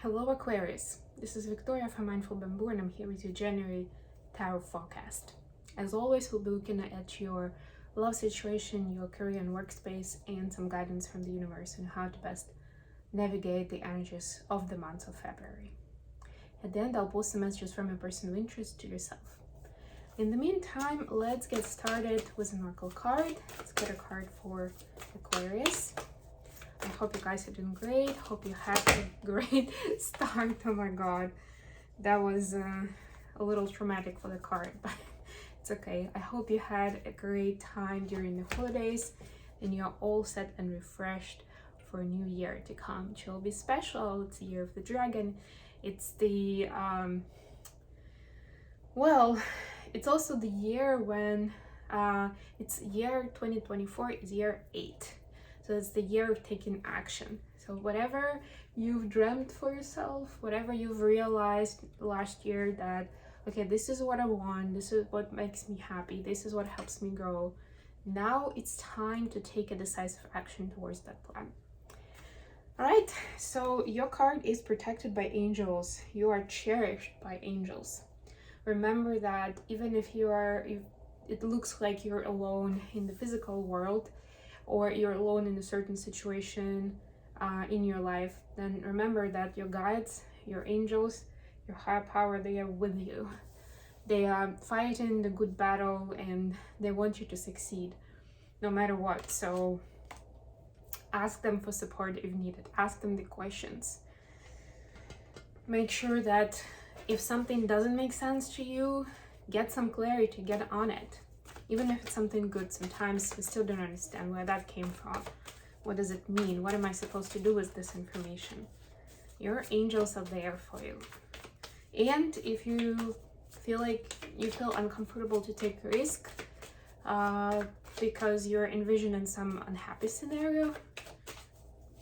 Hello Aquarius, this is Victoria from Mindful Bamboo and I'm here with your January Tarot Forecast. As always, we'll be looking at your love situation, your career and workspace, and some guidance from the universe on how to best navigate the energies of the month of February. At the end, I'll post some messages from your personal interest to yourself. In the meantime, let's get started with an oracle card. Let's get a card for Aquarius. I hope you guys are doing great. Hope you had a great start. Oh my god, that was a little traumatic for the card, but it's okay. I hope you had a great time during the holidays and you're all set and refreshed for a new year to come, which will be special. It's the year of the dragon. It's the it's also the year when it's year 2024 is year 8. So it's the year of taking action. So whatever you've dreamt for yourself, whatever you've realized last year that, okay, this is what I want, this is what makes me happy, this is what helps me grow. Now it's time to take a decisive action towards that plan. All right, so your card is protected by angels. You are cherished by angels. Remember that even if it looks like you're alone in the physical world, or you're alone in a certain situation in your life, then remember that your guides, your angels, your higher power, they are with you. They are fighting the good battle and they want you to succeed no matter what. So ask them for support if needed. Ask them the questions. Make sure that if something doesn't make sense to you, get some clarity, get on it. Even if it's something good, sometimes we still don't understand where that came from. What does it mean? What am I supposed to do with this information? Your angels are there for you. And if you feel like you feel uncomfortable to take a risk because you're envisioning some unhappy scenario,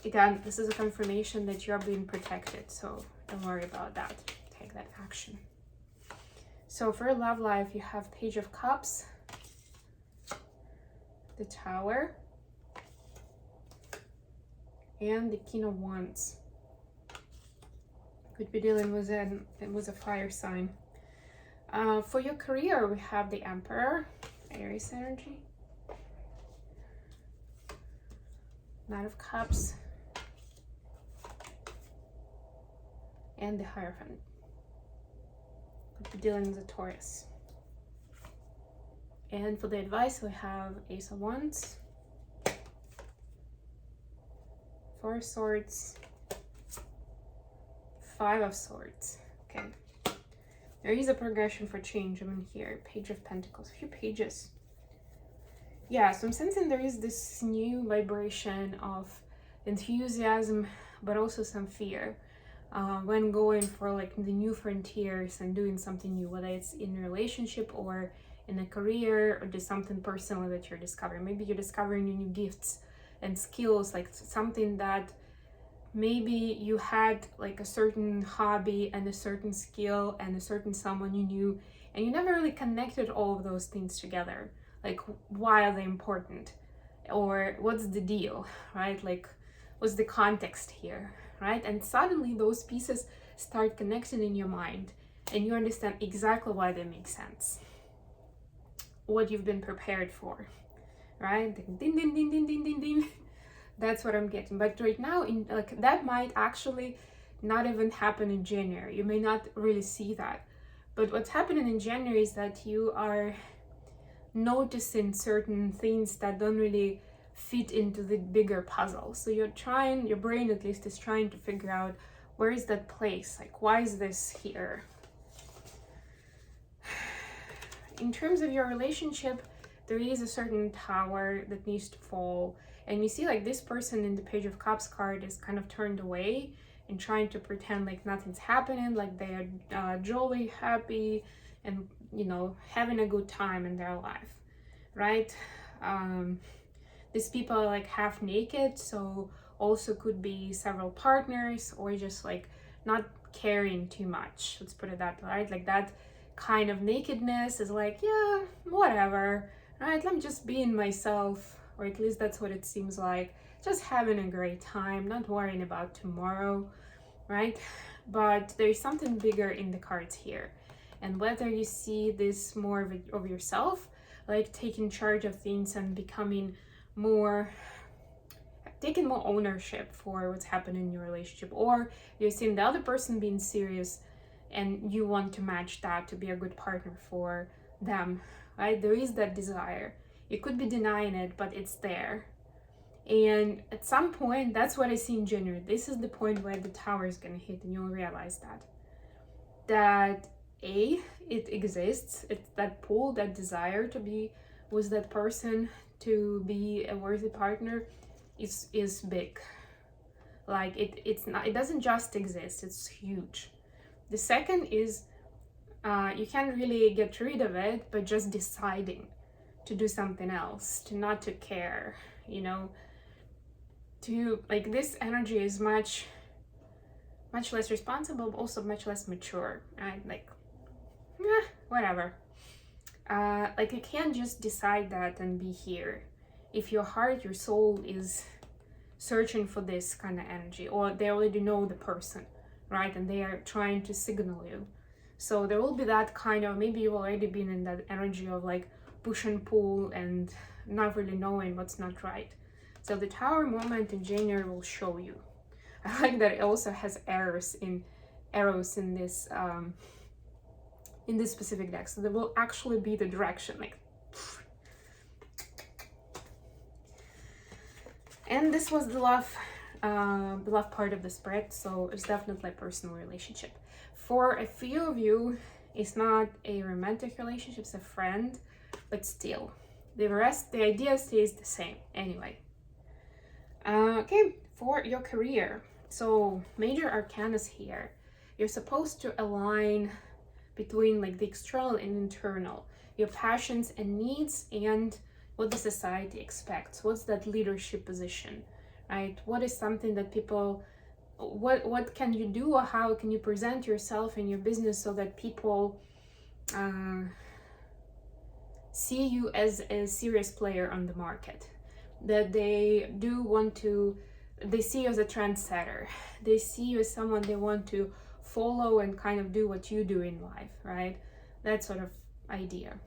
again, this is a confirmation that you're being protected. So don't worry about that. Take that action. So for your love life, you have Page of Cups, the Tower, and the King of Wands. Could be dealing with a fire sign. For your career, we have the Emperor, Aries energy, Knight of Cups, and the Hierophant. Could be dealing with a Taurus. And for the advice, we have Ace of Wands, Four of Swords, Five of Swords. Okay. There is a progression for change. I mean here, Page of Pentacles, a few pages. Yeah, so I'm sensing there is this new vibration of enthusiasm, but also some fear when going for like the new frontiers and doing something new, whether it's in a relationship or in a career or just something personal that you're discovering. Maybe you're discovering your new gifts and skills, like something that maybe you had like a certain hobby and a certain skill and a certain someone you knew, and you never really connected all of those things together. Like, why are they important? Or what's the deal, right? Like, what's the context here, right? And suddenly those pieces start connecting in your mind and you understand exactly why they make sense. What you've been prepared for, right? Ding, ding, ding, ding, ding, ding, ding. That's what I'm getting. But right now, that might actually not even happen in January. You may not really see that. But what's happening in January is that you are noticing certain things that don't really fit into the bigger puzzle. So your brain at least is trying to figure out, where is that place? Like, why is this here? In terms of your relationship, there is a certain tower that needs to fall. And you see like this person in the Page of Cups card is kind of turned away and trying to pretend like nothing's happening, like they are jolly, happy, and, you know, having a good time in their life, right? These people are like half naked, so also could be several partners or just like not caring too much. Let's put it that way, right? Like that kind of nakedness is like, yeah, whatever, right? I'm just being myself, or at least that's what it seems like. Just having a great time, not worrying about tomorrow, right? but there is something bigger in the cards here. And whether you see this more of yourself, like taking charge of things and taking more ownership for what's happening in your relationship, or you're seeing the other person being serious and you want to match that to be a good partner for them, right? There is that desire. You could be denying it, but it's there. And at some point, that's what I see in January. This is the point where the Tower is going to hit, and you'll realize that it exists. It's that pull, that desire to be with that person, to be a worthy partner is big. Like it doesn't just exist, it's huge. The second is you can't really get rid of it, but just deciding to do something else, to not to care, you know, to like this energy is much less responsible, but also much less mature, right? Like whatever. Like you can't just decide that and be here. If your heart, your soul is searching for this kind of energy, or they already know the person, right? And they are trying to signal you. So there will be that kind of, maybe you've already been in that energy of like push and pull and not really knowing what's not right. So the Tower moment in January will show you. I like that it also has arrows in this specific deck. So there will actually be the direction, like. And this was the love part of the spread, so it's definitely a personal relationship. For a few of you, it's not a romantic relationship, it's a friend, but still, the idea stays the same anyway. Okay, for your career, so major arcanas here. You're supposed to align between like the external and internal, your passions and needs, and what the society expects. What's that leadership position, right? What is something that people, what can you do, or how can you present yourself and your business so that people see you as a serious player on the market, that they see you as a trendsetter, they see you as someone they want to follow and kind of do what you do in life, right? That sort of idea.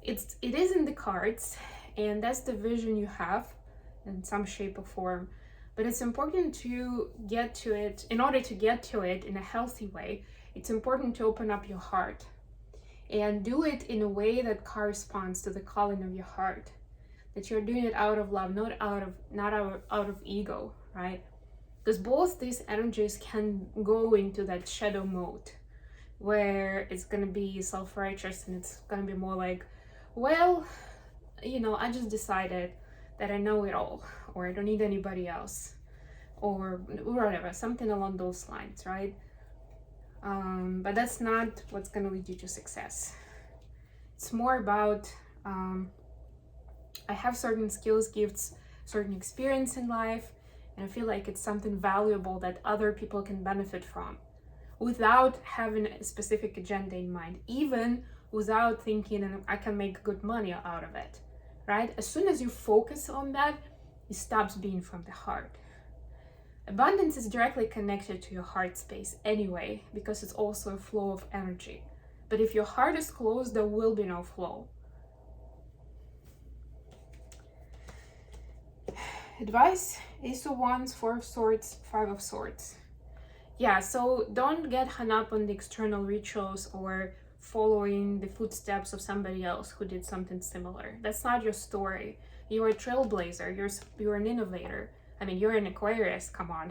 It is in the cards, and that's the vision you have in some shape or form, but it's important to get to it. In order to get to it in a healthy way, it's important to open up your heart and do it in a way that corresponds to the calling of your heart, that you're doing it out of love, not out of ego, right? Because both these energies can go into that shadow mode where it's going to be self-righteous, and it's going to be more like, well, you know, I just decided that I know it all, or I don't need anybody else, or whatever, something along those lines, right? But that's not what's going to lead you to success. It's more about, I have certain skills, gifts, certain experience in life, and I feel like it's something valuable that other people can benefit from without having a specific agenda in mind, even without thinking and I can make good money out of it, right? As soon as you focus on that, it stops being from the heart. Abundance is directly connected to your heart space anyway, because it's also a flow of energy. But if your heart is closed, there will be no flow. Advice: Ace of Wands, Four of Swords, Five of Swords. Yeah, so don't get hung up on the external rituals or following the footsteps of somebody else who did something similar. That's not your story. You're a trailblazer, you're an innovator. I mean, you're an Aquarius, come on.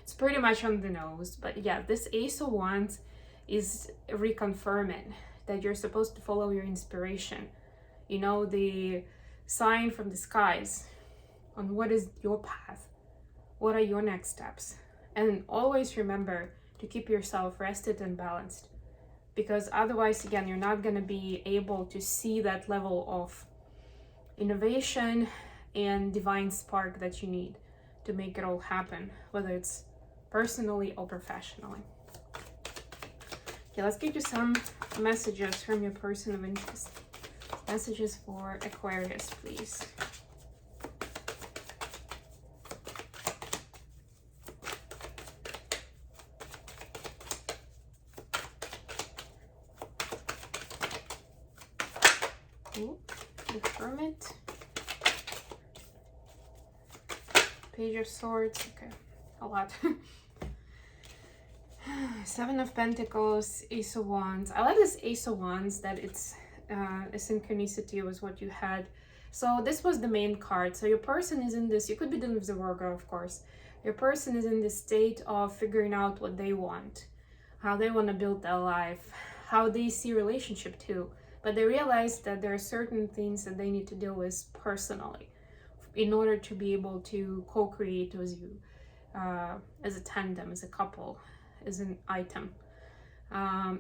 It's pretty much on the nose. But yeah, this Ace of Wands is reconfirming that you're supposed to follow your inspiration. You know, the sign from the skies on what is your path, what are your next steps. And always remember to keep yourself rested and balanced, because otherwise, again, you're not going to be able to see that level of innovation and divine spark that you need to make it all happen, whether it's personally or professionally. Okay, let's get you some messages from your person of interest. Messages for Aquarius, please. Ooh, the Hermit. Page of Swords. Okay, a lot. Seven of Pentacles, Ace of Wands. I like this Ace of Wands, that it's a synchronicity was what you had. So this was the main card. So your person is in this, you could be dealing with the Virgo, of course. Your person is in this state of figuring out what they want, how they want to build their life, how they see relationship too. But they realize that there are certain things that they need to deal with personally in order to be able to co-create with you as a tandem, as a couple, as an item.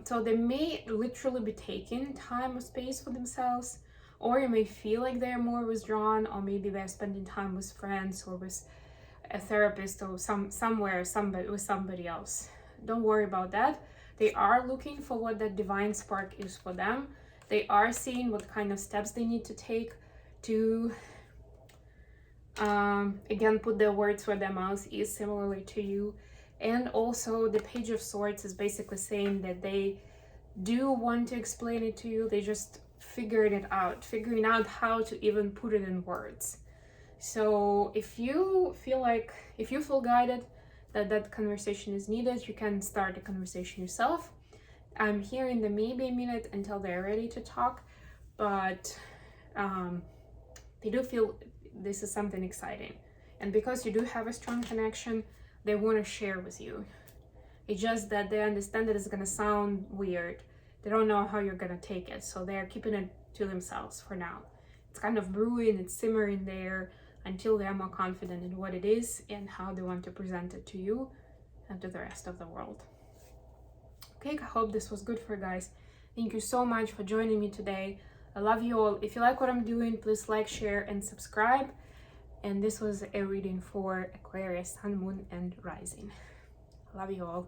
So they may literally be taking time or space for themselves, or you may feel like they're more withdrawn, or maybe they're spending time with friends or with a therapist or with somebody else. Don't worry about that. They are looking for what that divine spark is for them. They are seeing what kind of steps they need to take to again put their words where their mouth is, similarly to you. And also the Page of Swords is basically saying that they do want to explain it to you. They just figuring out how to even put it in words. So if you feel guided that conversation is needed, you can start the conversation yourself. I'm here in the maybe a minute until they're ready to talk, but they do feel this is something exciting. And because you do have a strong connection, they want to share with you. It's just that they understand that it's going to sound weird. They don't know how you're going to take it, so they're keeping it to themselves for now. It's kind of brewing, it's simmering there until they're more confident in what it is and how they want to present it to you and to the rest of the world. Okay, I hope this was good for you guys. Thank you so much for joining me today. I love you all. If you like what I'm doing, please like, share, and subscribe. And this was a reading for Aquarius, Sun, Moon, and Rising. I love you all.